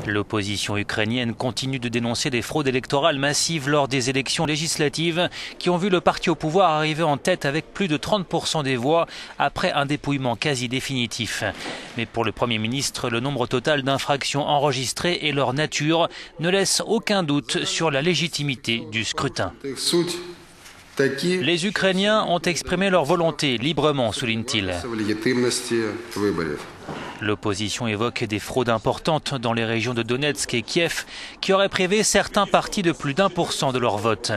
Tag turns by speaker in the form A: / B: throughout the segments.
A: L'opposition ukrainienne continue de dénoncer des fraudes électorales massives lors des élections législatives qui ont vu le parti au pouvoir arriver en tête avec plus de 30% des voix après un dépouillement quasi définitif. Mais pour le Premier ministre, le nombre total d'infractions enregistrées et leur nature ne laissent aucun doute sur la légitimité du scrutin. Les Ukrainiens ont exprimé leur volonté librement, souligne-t-il. L'opposition évoque des fraudes importantes dans les régions de Donetsk et Kiev qui auraient privé certains partis de plus d'1% de leur vote.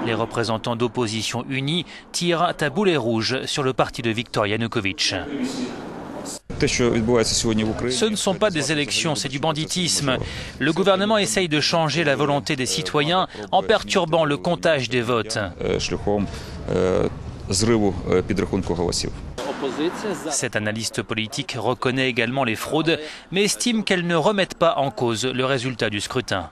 A: Les représentants d'opposition unis tirent à boulet rouge sur le parti de Viktor Yanukovych. Ce ne sont pas des élections, c'est du banditisme. Le gouvernement essaye de changer la volonté des citoyens en perturbant le comptage des votes. Cet analyste politique reconnaît également les fraudes, mais estime qu'elles ne remettent pas en cause le résultat du scrutin.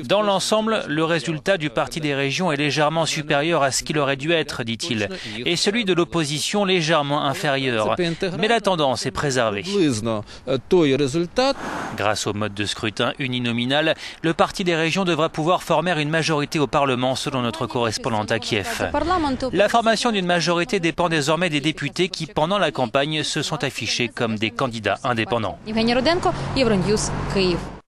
A: Dans l'ensemble, le résultat du Parti des régions est légèrement supérieur à ce qu'il aurait dû être, dit-il, et celui de l'opposition légèrement inférieur. Mais la tendance est préservée. Grâce au mode de scrutin uninominal, le Parti des régions devra pouvoir former une majorité au Parlement, selon notre correspondante à Kiev. La formation d'une majorité dépend désormais des députés qui, pendant la campagne, se sont affichés comme des candidats indépendants.